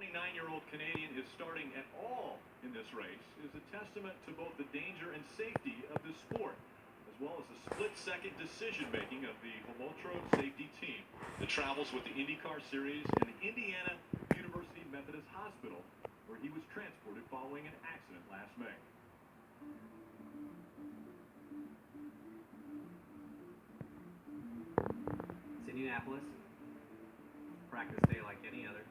29-year-old Canadian is starting at all in this race is a testament to both the danger and safety of the sport, as well as the split-second decision-making of the Homotro safety team that travels with the IndyCar Series and the Indiana University Methodist Hospital, where he was transported following an accident last May. It's Indianapolis. Practice day like any other.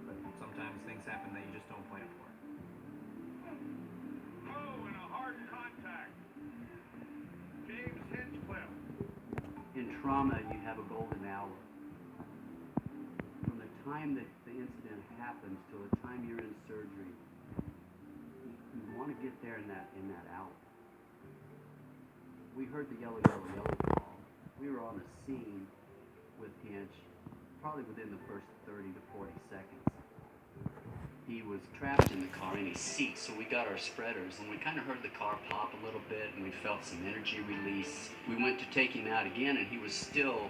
But sometimes things happen that you just don't plan for. Oh, and a hard contact. James Hinchcliffe. In trauma, you have a golden hour. From the time that the incident happens till the time you're in surgery, you want to get there in that hour. We heard the yellow, yellow, yellow call. We were on the scene with Hinch probably within the first 30 to 40 seconds. He was trapped in the car in his seat, so we got our spreaders, and we kind of heard the car pop a little bit, and we felt some energy release. We went to take him out again, and he was still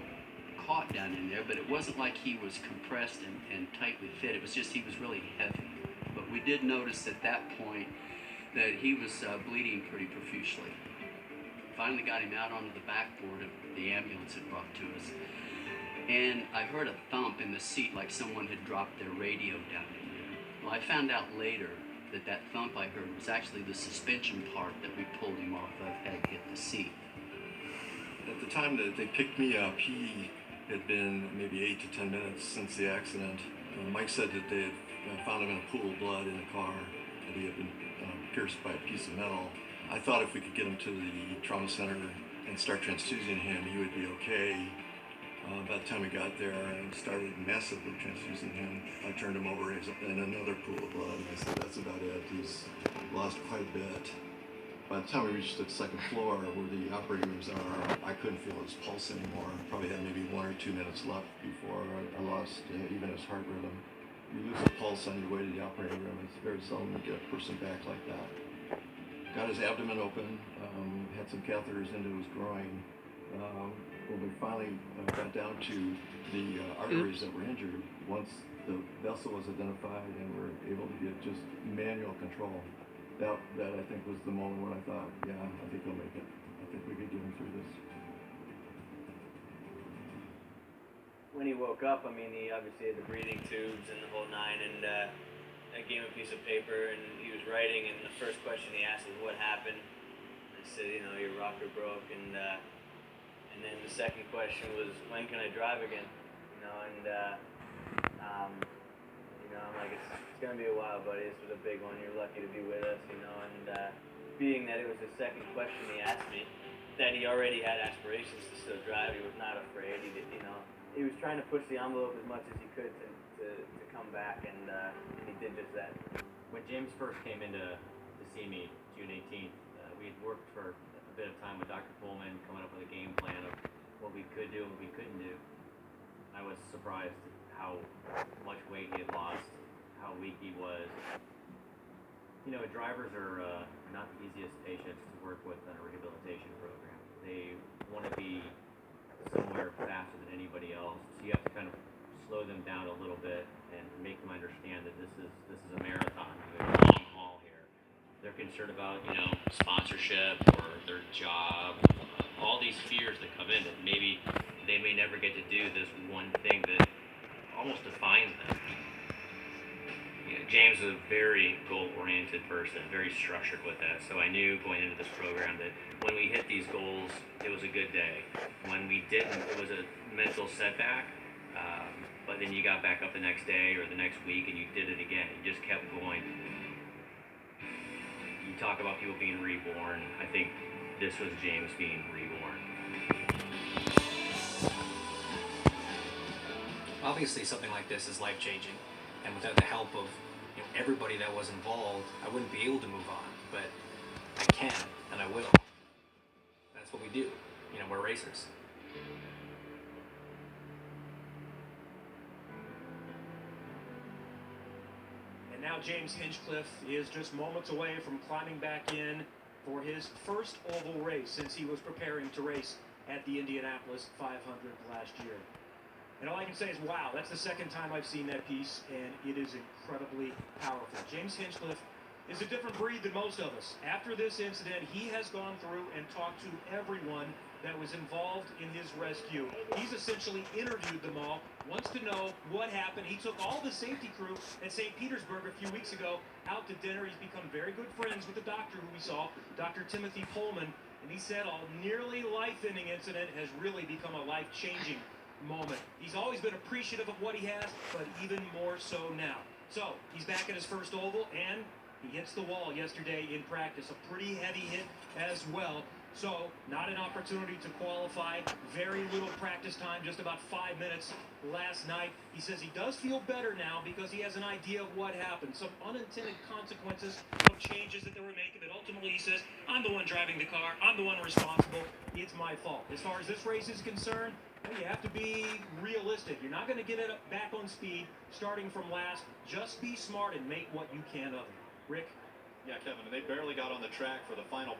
caught down in there, but it wasn't like he was compressed and tightly fit. It was just he was really heavy. But we did notice at that point that he was bleeding pretty profusely. Finally got him out onto the backboard of the ambulance had brought to us. And I heard a thump in the seat like someone had dropped their radio down in there. Well, I found out later that that thump I heard was actually the suspension part that we pulled him off of had hit the seat. At the time that they picked me up, he had been maybe 8 to 10 minutes since the accident. Mike said that they had found him in a pool of blood in the car, that he had been pierced by a piece of metal. I thought if we could get him to the trauma center and start transfusing him, he would be okay. By the time we got there and started massively transfusing him, I turned him over in another pool of blood. I said, that's about it. He's lost quite a bit. By the time we reached the second floor where the operating rooms are, I couldn't feel his pulse anymore. Probably had maybe 1 or 2 minutes left before I lost even his heart rhythm. You lose a pulse on your way to the operating room. It's very seldom you get a person back like that. Got his abdomen open, had some catheters into his groin. When we finally got down to the arteries that were injured, once the vessel was identified and we were able to get just manual control, that I think was the moment when I thought, yeah, I think he'll make it. I think we could get him through this. When he woke up, I mean, he obviously had the breathing tubes and the whole nine, and I gave him a piece of paper, and he was writing, and the first question he asked was, what happened? I said, you know, your rocker broke, and then the second question was, when can I drive again? You know, and you know, I'm like, it's gonna be a while, buddy. This was a big one. You're lucky to be with us, you know. And being that it was the second question he asked me, that he already had aspirations to still drive. He was not afraid. He did, you know, he was trying to push the envelope as much as he could to come back, and he did just that. When James first came in to see me June 18th, we had worked for a bit of time with Dr. Pullman, coming up with a game plan of what we could do and what we couldn't do. I was surprised at how much weight he had lost, how weak he was. You know, drivers are not the easiest patients to work with in a rehabilitation program. They want to be somewhere faster than anybody else, so you have to kind of slow them down a little bit and make them understand that this is a marathon. There's a long haul here. They're concerned about, you know, sponsorship or their job, all these fears that come in that maybe they may never get to do this one thing that almost defines them. You know, James is a very goal-oriented person, very structured with that. So I knew going into this program that when we hit these goals, it was a good day. When we didn't, it was a mental setback. But then you got back up the next day or the next week and you did it again. You just kept going. You talk about people being reborn. I think this was James being reborn. Obviously, something like this is life-changing, and without the help of everybody that was involved, I wouldn't be able to move on. But I can, and I will. That's what we do. We're racers. And now James Hinchcliffe is just moments away from climbing back in for his first oval race since he was preparing to race at the Indianapolis 500 last year. And all I can say is, wow, that's the second time I've seen that piece, and it is incredibly powerful. James Hinchcliffe is a different breed than most of us. After this incident, he has gone through and talked to everyone that was involved in his rescue. He's essentially interviewed them all, wants to know what happened. He took all the safety crew at St. Petersburg a few weeks ago out to dinner. He's become very good friends with the doctor who we saw, Dr. Timothy Pullman, and he said a nearly life-ending incident has really become a life-changing moment. He's always been appreciative of what he has, but even more so now. So he's back at his first oval, and he hits the wall yesterday in practice. A pretty heavy hit as well. So not an opportunity to qualify. Very little practice time, just about 5 minutes last night. He says he does feel better now because he has an idea of what happened. Some unintended consequences of changes that they were making. But ultimately he says, I'm the one driving the car. I'm the one responsible. It's my fault. As far as this race is concerned, you have to be realistic. You're not going to get it back on speed starting from last. Just be smart and make what you can of it. Rick? Yeah, Kevin, and they barely got on the track for the final